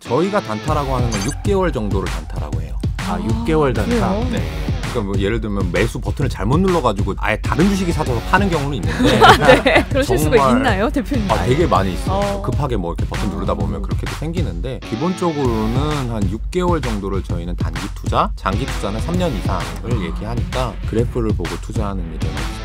저희가 단타라고 하는 건 6개월 정도를 단타라고 해요. 아, 6개월 단타. 네. 그러니까 뭐 예를 들면 매수 버튼을 잘못 눌러가지고 아예 다른 주식이 사져서 파는 경우는 있는데 네, 그러실 수가 있나요, 대표님? 되게 많이 있어요. 급하게 뭐 이렇게 버튼 누르다 보면 그렇게도 생기는데 기본적으로는 한 6개월 정도를 저희는 단기 투자, 장기 투자는 3년 이상을 얘기하니까 그래프를 보고 투자하는 일을 하고 있습니다.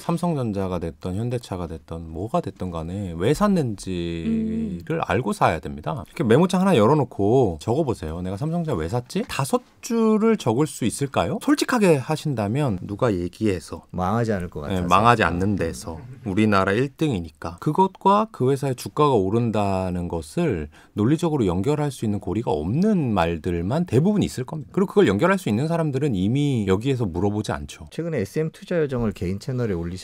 삼성전자가 됐던 현대차가 됐던 뭐가 됐던 간에 왜 샀는지를 알고 사야 됩니다. 이렇게 메모장 하나 열어놓고 적어보세요. 내가 삼성전자 왜 샀지? 5줄을 적을 수 있을까요? 솔직하게 하신다면 누가 얘기해서 망하지 않을 것 같아서. 네, 망하지 않는 데서 우리나라 1등이니까 그것과 그 회사의 주가가 오른다는 것을 논리적으로 연결할 수 있는 고리가 없는 말들만 대부분 있을 겁니다. 그리고 그걸 연결할 수 있는 사람들은 이미 여기에서 물어보지 않죠. 최근에 SM 투자 요정을 개인 채널에 올리셔서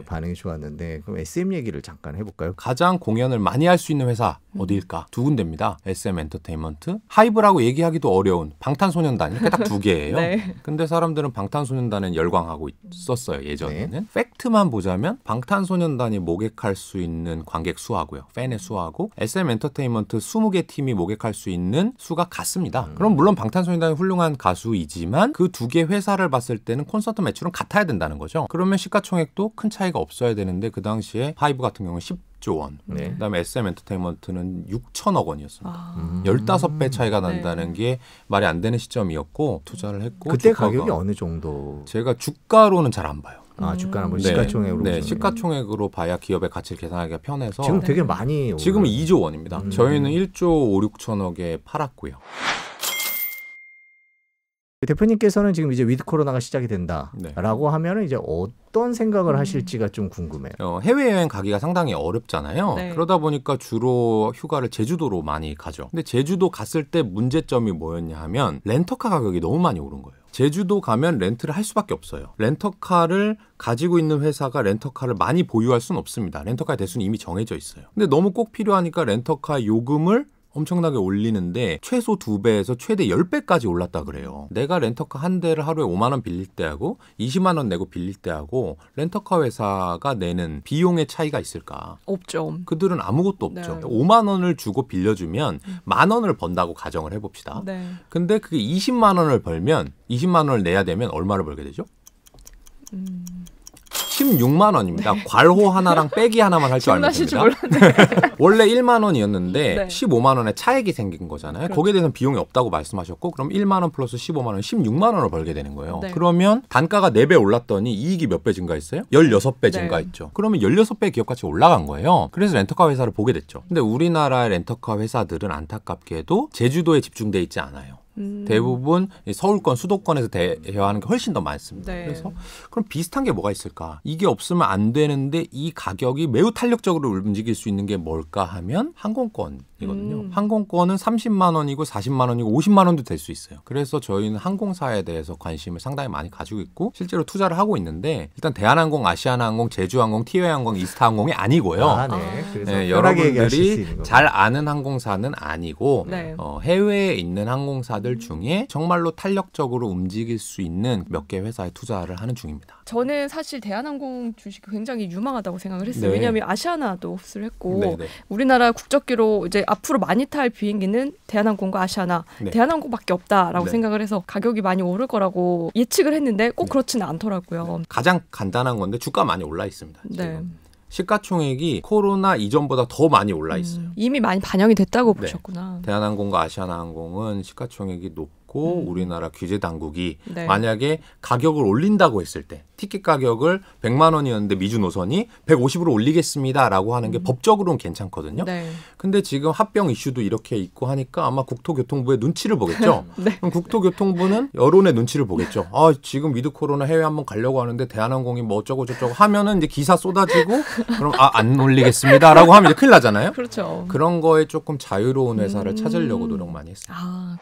반응이 좋았는데 그럼 SM 얘기를 잠깐 해볼까요? 가장 공연을 많이 할 수 있는 회사 어디일까? 두 군데입니다. SM 엔터테인먼트, 하이브라고 얘기하기도 어려운 방탄소년단 이렇게 딱 두 개예요. 네. 근데 사람들은 방탄소년단에 열광하고 있었어요. 예전에는. 팩트만 보자면 방탄소년단이 모객할 수 있는 관객 수하고요. 팬의 수하고 SM 엔터테인먼트 20개 팀이 모객할 수 있는 수가 같습니다. 그럼 물론 방탄소년단이 훌륭한 가수이지만 그 두 개 회사를 봤을 때는 콘서트 매출은 같아야 된다는 거죠. 그러면 시가총액도 큰 차이가 없어야 되는데 그 당시에 하이브 같은 경우는 10조 원. 그다음에 SM 엔터테인먼트는 6천억 원이었습니다. 15배 차이가 난다는 게 말이 안 되는 시점이었고 투자를 했고 그때 가격이 어느 정도? 제가 주가로는 잘 안 봐요. 아, 주가는 뭐 시가총액으로? 네, 시가총액으로 봐야 기업의 가치를 계산하기가 편해서 지금 되게 많이 지금은 2조 원입니다. 저희는 1조 5, 6천억에 팔았고요. 대표님께서는 지금 이제 위드 코로나가 시작이 된다라고 하면은 이제 어떤 생각을 하실지가 좀 궁금해요. 해외여행 가기가 상당히 어렵잖아요. 네. 그러다 보니까 주로 휴가를 제주도로 많이 가죠. 근데 제주도 갔을 때 문제점이 뭐였냐 하면 렌터카 가격이 너무 많이 오른 거예요. 제주도 가면 렌트를 할 수밖에 없어요. 렌터카를 가지고 있는 회사가 렌터카를 많이 보유할 수는 없습니다. 렌터카의 대수는 이미 정해져 있어요. 근데 너무 꼭 필요하니까 렌터카 요금을 엄청나게 올리는데 최소 2배에서 최대 10배까지 올랐다 그래요. 내가 렌터카 한 대를 하루에 5만 원 빌릴 때하고 20만 원 내고 빌릴 때하고 렌터카 회사가 내는 비용의 차이가 있을까? 없죠. 그들은 아무것도 없죠. 네. 5만 원을 주고 빌려주면 만 원을 번다고 가정을 해봅시다. 네. 근데 그게 20만 원을 벌면 20만 원을 내야 되면 얼마를 벌게 되죠? 16만 원입니다. 네. 괄호 하나랑 빼기 하나만 할 줄 알면 됩니다. 원래 1만 원이었는데 네. 15만 원의 차액이 생긴 거잖아요. 그렇죠. 거기에 대해서는 비용이 없다고 말씀하셨고 그럼 1만 원 플러스 15만 원 16만 원을 벌게 되는 거예요. 네. 그러면 단가가 4배 올랐더니 이익이 몇 배 증가했어요? 16배 증가했죠. 그러면 16배 기업 가치 올라간 거예요. 그래서 렌터카 회사를 보게 됐죠. 근데 우리나라의 렌터카 회사들은 안타깝게도 제주도에 집중돼 있지 않아요. 대부분 서울권, 수도권에서 대여하는 게 훨씬 더 많습니다. 네. 그래서 그럼 비슷한 게 뭐가 있을까? 이게 없으면 안 되는데 이 가격이 매우 탄력적으로 움직일 수 있는 게 뭘까 하면 항공권이거든요. 항공권은 30만 원이고 40만 원이고 50만 원도 될 수 있어요. 그래서 저희는 항공사에 대해서 관심을 상당히 많이 가지고 있고 실제로 투자를 하고 있는데 일단 대한항공, 아시아나항공, 제주항공, 티웨이항공, 이스타항공이 아니고요. 아, 네. 그래서 네, 여러분들이 잘 아는 항공사는 아니고 네. 해외에 있는 항공사 중에 정말로 탄력적으로 움직일 수 있는 몇 개 회사에 투자를 하는 중입니다. 저는 사실 대한항공 주식이 굉장히 유망하다고 생각을 했어요. 네. 왜냐하면 아시아나도 흡수를 했고 네네. 우리나라 국적기로 이제 앞으로 많이 탈 비행기는 대한항공과 아시아나, 네. 대한항공밖에 없다라고 네. 생각을 해서 가격이 많이 오를 거라고 예측을 했는데 꼭 그렇지는 않더라고요. 가장 간단한 건데 주가 많이 올라 있습니다. 지금. 네. 시가총액이 코로나 이전보다 더 많이 올라 있어요. 이미 많이 반영이 됐다고 네. 보셨구나. 대한항공과 아시아나항공은 시가총액이 높고 우리나라 규제 당국이 네. 만약에 가격을 올린다고 했을 때 티켓 가격을 100만 원이었는데 미주 노선이 150으로 올리겠습니다라고 하는 게 법적으로는 괜찮거든요. 네. 근데 지금 합병 이슈도 이렇게 있고 하니까 아마 국토교통부의 눈치를 보겠죠. 네. 그럼 국토교통부는 여론의 눈치를 보겠죠. 아, 지금 위드 코로나 해외 한번 가려고 하는데 대한항공이 뭐 어쩌고 저쩌고 하면은 이제 기사 쏟아지고 그럼 안 올리겠습니다라고 하면 이제 큰일 나잖아요. 그렇죠. 그런 거에 조금 자유로운 회사를 찾으려고 노력 많이 했어요. 아.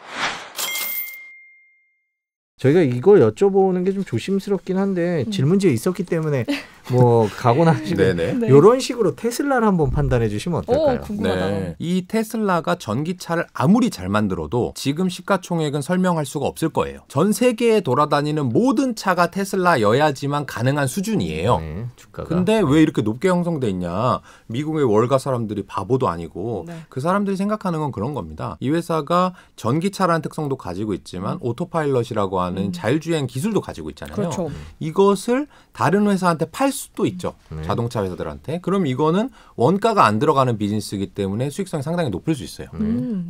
저희가 이걸 여쭤보는 게 좀 조심스럽긴 한데 질문지에 있었기 때문에 뭐 가고 나시는 네네. 이런 식으로 테슬라를 한번 판단해 주시면 어떨까요? 궁금하다. 네. 이 테슬라가 전기차를 아무리 잘 만들어도 지금 시가총액은 설명할 수가 없을 거예요. 전 세계에 돌아다니는 모든 차가 테슬라여야지만 가능한 수준이에요. 네, 주가가. 근데 왜 이렇게 높게 형성돼 있냐? 미국의 월가 사람들이 바보도 아니고 네. 그 사람들이 생각하는 건 그런 겁니다. 이 회사가 전기차라는 특성도 가지고 있지만 오토파일럿이라고 하는 자율주행 기술도 가지고 있잖아요. 그렇죠. 이것을 다른 회사한테 팔 수도 있죠. 자동차 회사들한테. 그럼 이거는 원가가 안 들어가는 비즈니스이기 때문에 수익성이 상당히 높을 수 있어요.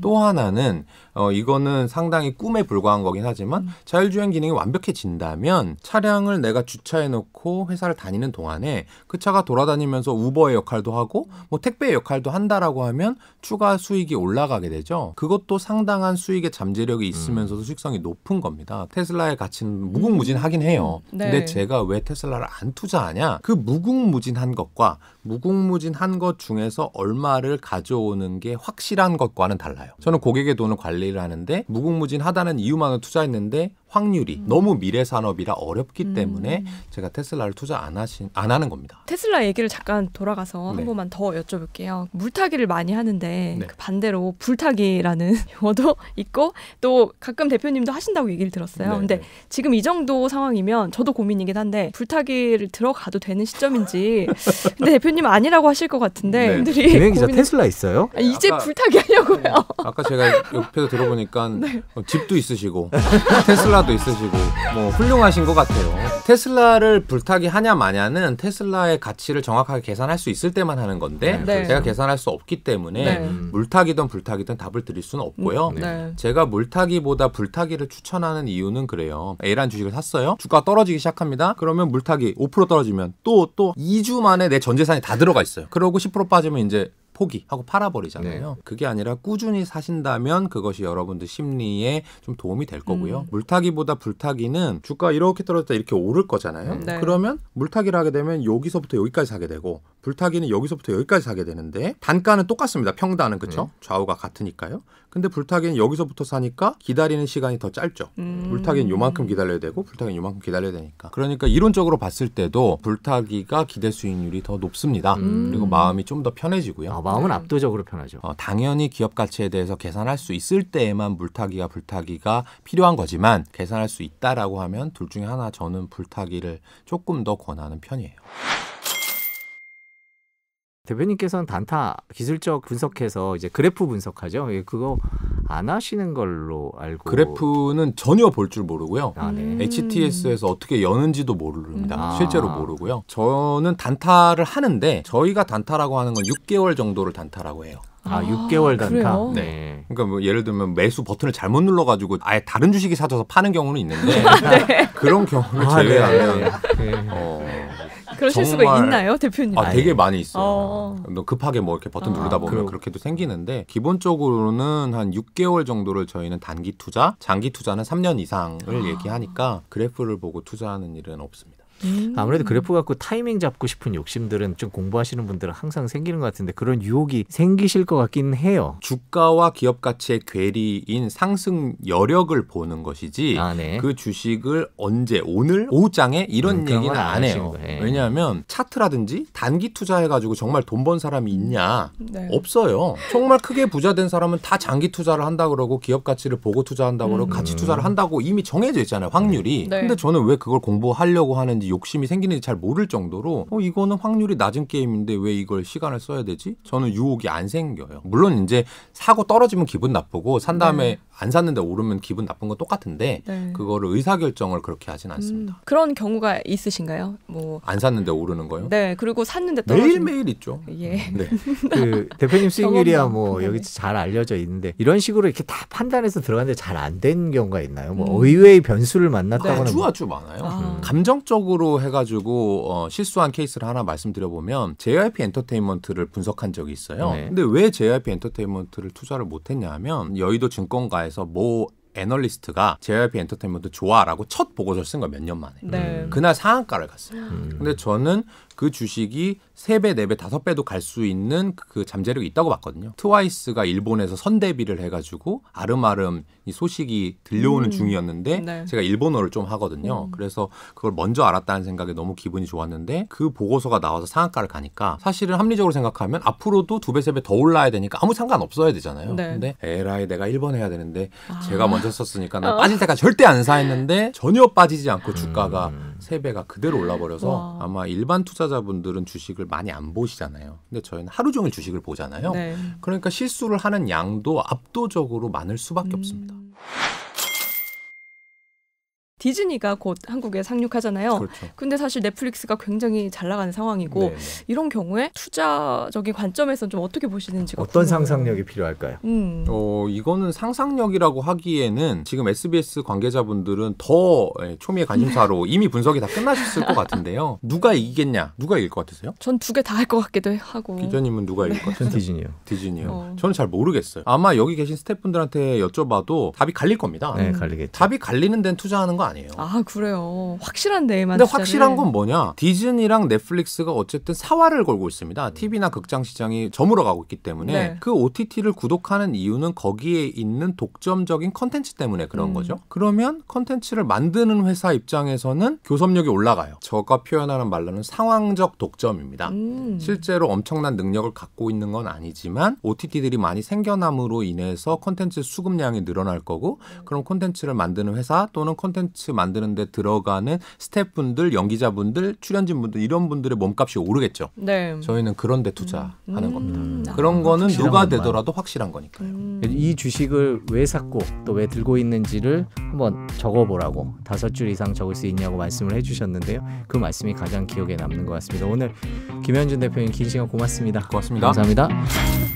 또 하나는 이거는 상당히 꿈에 불과한 거긴 하지만 자율주행 기능이 완벽해진다면 차량을 내가 주차해놓고 회사를 다니는 동안에 그 차가 돌아다니면서 우버의 역할도 하고 뭐 택배의 역할도 한다라고 하면 추가 수익이 올라가게 되죠. 그것도 상당한 수익의 잠재력이 있으면서도 수익성이 높은 겁니다. 테슬라의 가치는 무궁무진하긴 해요. 네. 근데 제가 왜 테슬라를 안 투자하냐? 그 무궁무진한 것과 무궁무진한 것 중에서 얼마를 가져오는 게 확실한 것과는 달라요. 저는 고객의 돈을 관리를 하는데 무궁무진하다는 이유만으로 투자했는데 확률이 너무 미래 산업이라 어렵기 때문에 제가 테슬라를 투자 안 하는 겁니다. 테슬라 얘기를 잠깐 돌아가서 네. 한 번만 더 여쭤볼게요. 물타기를 많이 하는데 네. 그 반대로 불타기라는 용어도 있고 또 가끔 대표님도 하신다고 얘기를 들었어요. 네, 근데 네. 지금 이 정도 상황이면 저도 고민이긴 한데 불타기를 들어가도 되는 시점인지 근데 대표님 아니라고 하실 것 같은데 네. 분들이 김혜경 기자 테슬라 있어요? 이제 아까- 불타기 하려고요. 아까 제가 옆에서 들어보니까 집도 있으시고 테슬라도 있으시고 뭐 훌륭하신 것 같아요. 테슬라를 불타기 하냐 마냐는 테슬라의 가치를 정확하게 계산할 수 있을 때만 하는 건데 네. 제가 계산할 수 없기 때문에 네. 물타기든 불타기든 답을 드릴 수는 없고요. 네. 제가 물타기보다 불타기를 추천하는 이유는 그래요. A라는 주식을 샀어요. 주가가 떨어지기 시작합니다. 그러면 물타기 5% 떨어지면 또 2주 만에 내 전 재산이 다 들어가 있어요. 그러고 10% 빠지면 이제 포기하고 팔아버리잖아요. 그게 아니라 꾸준히 사신다면 그것이 여러분들 심리에 좀 도움이 될 거고요. 물타기보다 불타기는 주가 이렇게 떨어졌다 이렇게 오를 거잖아요. 네. 그러면 물타기를 하게 되면 여기서부터 여기까지 사게 되고 불타기는 여기서부터 여기까지 사게 되는데 단가는 똑같습니다. 평단은 그렇죠? 좌우가 같으니까요. 근데 불타기는 여기서부터 사니까 기다리는 시간이 더 짧죠. 물타기는 요만큼 기다려야 되고 불타기는 요만큼 기다려야 되니까. 그러니까 이론적으로 봤을 때도 불타기가 기대 수익률이 더 높습니다. 그리고 마음이 좀 더 편해지고요. 마음은 압도적으로 편하죠. 당연히 기업 가치에 대해서 계산할 수 있을 때에만 물타기가 불타기가 필요한 거지만 계산할 수 있다라고 하면 둘 중에 하나 저는 불타기를 조금 더 권하는 편이에요. 대표님께서는 단타 기술적 분석해서 이제 그래프 분석하죠. 그거 안 하시는 걸로 알고. 그래프는 전혀 볼 줄 모르고요. 아, 네. HTS에서 어떻게 여는지도 모릅니다. 아. 실제로 모르고요. 저는 단타를 하는데 저희가 단타라고 하는 건 6개월 정도를 단타라고 해요. 6개월 단타. 그래요? 네. 그러니까 뭐 예를 들면 매수 버튼을 잘못 눌러가지고 아예 다른 주식이 사져서 파는 경우는 있는데 그런 경우를 제외하면 네. 그러실 수가 정말- 있나요, 대표님? 되게 많이 있어요. 어. 너 급하게 뭐 이렇게 버튼 누르다 보면 그럼- 그렇게도 생기는데 기본적으로는 한 6개월 정도를 저희는 단기 투자, 장기 투자는 3년 이상을 얘기하니까 그래프를 보고 투자하는 일은 없습니다. 아무래도 그래프 갖고 타이밍 잡고 싶은 욕심들은 좀 공부하시는 분들은 항상 생기는 것 같은데 그런 유혹이 생기실 것 같긴 해요. 주가와 기업 가치의 괴리인 상승 여력을 보는 것이지 네. 그 주식을 언제 오늘 오후장에 이런 그런 얘기는 건 안 안 해요. 하시는 거예요. 왜냐하면 차트라든지 단기 투자해가지고 정말 돈 번 사람이 있냐? 네. 없어요. 정말 크게 부자 된 사람은 다 장기 투자를 한다 그러고 기업 가치를 보고 투자한다고 그러고 가치 투자를 한다고 이미 정해져 있잖아요. 확률이. 네. 근데 저는 왜 그걸 공부하려고 하는지 욕심이 생기는지 잘 모를 정도로 이거는 확률이 낮은 게임인데 왜 이걸 시간을 써야 되지? 저는 유혹이 안 생겨요. 물론 이제 사고 떨어지면 기분 나쁘고 산 다음에 안 샀는데 오르면 기분 나쁜 건 똑같은데 네. 그거를 의사결정을 그렇게 하진 않습니다. 그런 경우가 있으신가요? 뭐 안 샀는데 오르는 거요? 네, 그리고 샀는데 떨어지는 매일매일 있죠. 예. 네. 그 대표님 수익률이야 뭐 경험담. 여기 잘 알려져 있는데 이런 식으로 이렇게 다 판단해서 들어갔는데 잘 안 된 경우가 있나요? 뭐 의외의 변수를 만났다거나 아주 많아요. 아. 감정적으로 해가지고 실수한 케이스를 하나 말씀드려보면 JYP 엔터테인먼트를 분석한 적이 있어요. 네. 근데 왜 JYP 엔터테인먼트를 투자를 못했냐 하면 여의도 증권가에서 모 애널리스트가 JYP 엔터테인먼트 좋아라고 첫 보고서를 쓴 거예요. 몇 년 만에. 네. 그날 상한가를 갔어요. 근데 저는 그 주식이 3배, 4배, 5배도 갈 수 있는 그 잠재력이 있다고 봤거든요. 트와이스가 일본에서 선대비를 해가지고 아름아름 이 소식이 들려오는 중이었는데 네. 제가 일본어를 좀 하거든요. 그래서 그걸 먼저 알았다는 생각에 너무 기분이 좋았는데 그 보고서가 나와서 상한가를 가니까 사실은 합리적으로 생각하면 앞으로도 2배, 3배 더 올라야 되니까 아무 상관 없어야 되잖아요. 네. 근데 에라이 내가 1번 해야 되는데 제가 먼저 썼으니까 난 빠질 때까지 절대 안 사 했는데 전혀 빠지지 않고 주가가 3배가 그대로 올라버려서 와. 아마 일반 투자자분들은 주식을 많이 안 보시잖아요. 근데 저희는 하루 종일 주식을 보잖아요. 네. 그러니까 실수를 하는 양도 압도적으로 많을 수밖에 없습니다. 디즈니가 곧 한국에 상륙하잖아요. 그렇죠. 근데 사실 넷플릭스가 굉장히 잘 나가는 상황이고 네, 네. 이런 경우에 투자적인 관점에서는 좀 어떻게 보시는지가 어떤 궁금해요. 상상력이 필요할까요? 이거는 상상력이라고 하기에는 지금 SBS 관계자분들은 더 초미의 관심사로 이미 분석이 다 끝나셨을 것 같은데요. 누가 이기겠냐? 누가 이길 것 같으세요? 전 2개 다 할 것 같기도 하고. 기자님은 누가 이길 것 전 같으세요? 디즈니요. 디즈니요. 저는 잘 모르겠어요. 아마 여기 계신 스태프분들한테 여쭤봐도 답이 갈릴 겁니다. 네, 갈리겠죠. 답이 갈리는 데는 투자하는 거 아니에요. 아 그래요. 확실한 데에만. 근데 투자를. 확실한 건 뭐냐? 디즈니랑 넷플릭스가 어쨌든 사활을 걸고 있습니다. TV나 극장 시장이 저물어 가고 있기 때문에 네. 그 OTT를 구독하는 이유는 거기에 있는 독점적인 컨텐츠 때문에 그런 거죠. 그러면 컨텐츠를 만드는 회사 입장에서는 교섭력이 올라가요. 저가 표현하는 말로는 상황적 독점입니다. 실제로 엄청난 능력을 갖고 있는 건 아니지만 OTT들이 많이 생겨남으로 인해서 콘텐츠 수급량이 늘어날 거고 그럼 콘텐츠를 만드는 회사 또는 콘텐츠 만드는 데 들어가는 스태프분들, 연기자분들, 출연진분들 이런 분들의 몸값이 오르겠죠. 네. 저희는 그런 데 투자하는 겁니다. 아, 그런 거는 확실한 누가 것만. 되더라도 확실한 거니까요. 이 주식을 왜 샀고 또 왜 들고 있는지를 한번 적어보라고 5줄 이상 적을 수 있냐고 말씀을 해주셨는데요. 그 말씀이 가장 기억에 남는 것 같습니다. 오늘 김현준 대표님 긴 시간 고맙습니다. 고맙습니다. 감사합니다.